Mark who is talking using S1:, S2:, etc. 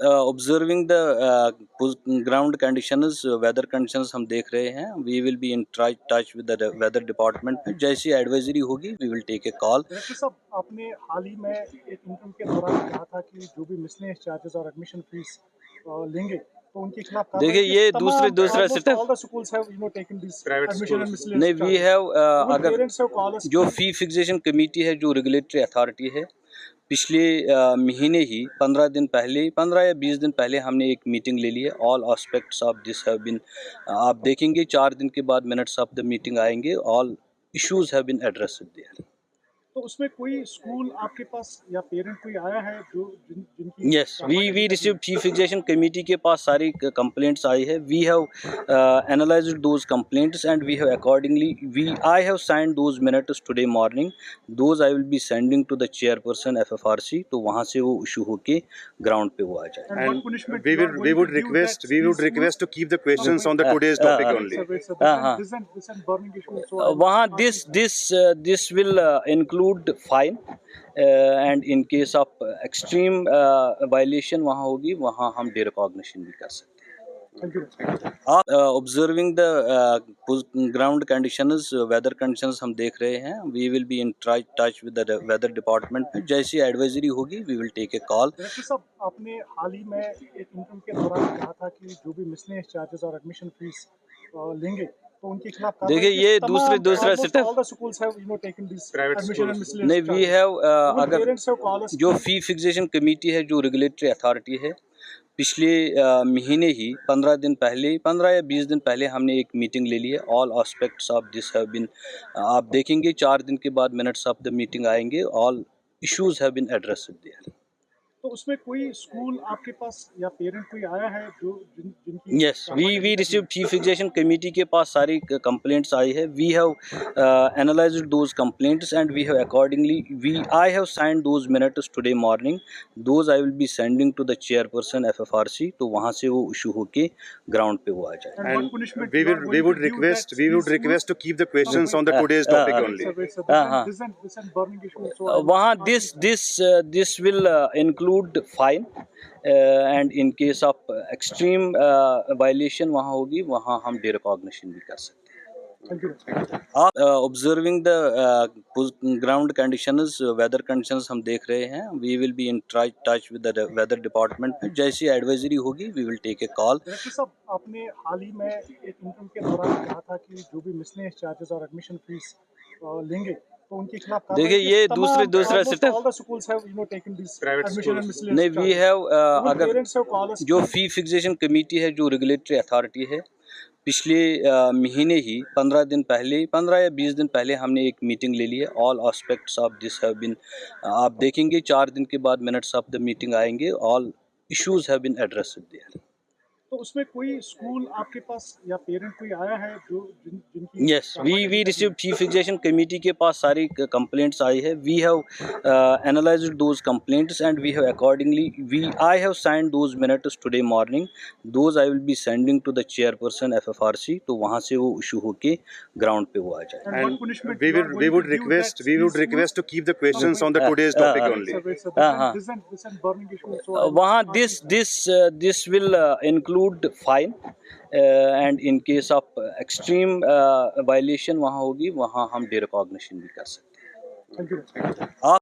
S1: Observing the ground conditions, weather conditions हम देख रहे हैं. We will be in touch with the weather department. जैसी एडवाइजरी होगी we will take a call.
S2: Director साहब, आपने हाल ही में एक इंटरव्यू के दौरान कहा था कि जो भी मिसलेनियस चार्जेस और एडमिशन फीस लेंगे तो उनके खिलाफ
S1: देखिए ये दूसरा स्टेप नहीं. वी हैव अगर जो फी फिक्सेशन कमेटी है, जो रेगुलेटरी अथॉरिटी है, पिछले महीने ही 15 दिन पहले, 15 या 20 दिन पहले हमने एक मीटिंग ले ली है. All aspects of this have been, आप देखेंगे 4 दिन के बाद मिनट्स ऑफ द मीटिंग आएंगे. All issues have been addressed there.
S2: तो उसमें कोई स्कूल आपके पास या पेरेंट कोई आया है जो जिनकी
S1: yes, we receive fee fixation committee के पास सारी कंप्लेंट्स आई है. We have analysed those complaints and we have accordingly I have signed those minutes today morning. Those I will be sending to the chairperson FFRC. तो वहां से वो issue होके ग्राउंड पे वो आ जाए.
S3: And we would request to keep the questions on the today's topic only.
S1: वहाँ this will include fine and in case of extreme violation वहाँ होगी, वहाँ हम derecognition भी कर सकते हैं. आप observing the ground conditions, weather conditions हम देख रहे हैं. We will be in touch with the weather department. जैसी advisory होगी we will take a call.
S2: Director साहब, आपने हाल ही में एक इंटरव्यू के दौरान कहा था कि जो भी मिसलेनियस चार्जेस और एडमिशन फीस लेंगे तो उनके खिलाफ.
S1: देखिए ये दूसरा स्टेप नहीं. वी हैव अगर जो फी फिक्सेशन कमेटी है, जो रेगुलेटरी अथॉरिटी है, पिछले महीने ही 15 दिन पहले, 15 या 20 दिन पहले हमने एक मीटिंग ले ली है. All aspects of this have been, आप देखेंगे 4 दिन के बाद मिनट्स ऑफ द मीटिंग आएंगे. All issues have been addressed there.
S2: तो उसमें कोई स्कूल आपके पास या पेरेंट कोई आया है जो जिनकी.
S1: Yes, we receive fee fixation committee के पास सारी कंप्लेंट्स आई है. We have analysed those complaints and we have accordingly I have signed those minutes today morning. Those I will be sending to the chairperson FFRC. तो वहां से वो issue होके ग्राउंड पे वो आ जाए.
S3: And we would request to keep the questions on the today's topic only.
S1: वहाँ this will include fine and in case of extreme violation वहाँ होगी, वहाँ हम derecognition भी कर सकते हैं. आप observing the ground conditions, weather conditions हम देख रहे हैं. We will be in touch with the weather department. जैसी advisory होगी we will take a call.
S2: Director साहब, आपने हाल ही में एक इंटरव्यू के दौरान कहा था कि जो भी मिसलेनियस चार्जेस और एडमिशन फीस लेंगे तो उनके खिलाफ.
S1: देखिए ये दूसरा स्टेप नहीं. वी हैव अगर जो फी फिक्सेशन कमेटी है, जो रेगुलेटरी अथॉरिटी है, पिछले महीने ही 15 दिन पहले, 15 या 20 दिन पहले हमने एक मीटिंग ले ली है. All aspects of this have been, आप देखेंगे 4 दिन के बाद मिनट्स ऑफ द मीटिंग आएंगे. All issues have been addressed there.
S2: तो उसमें कोई स्कूल आपके पास या पेरेंट कोई आया है जो जिनकी.
S1: Yes, we receive fee fixation committee के पास सारी कंप्लेंट्स आई है. We have analysed those complaints and we have accordingly I have signed those minutes today morning. Those I will be sending to the chairperson FFRC. तो वहाँ से वो issue होके ग्राउंड पे वो आ जाए.
S3: And we would request to keep the questions on the today's topic only.
S1: वहाँ this will include fine and in case of extreme violation वहाँ होगी, वहाँ हम derecognition भी कर सकते हैं.
S2: Thank you.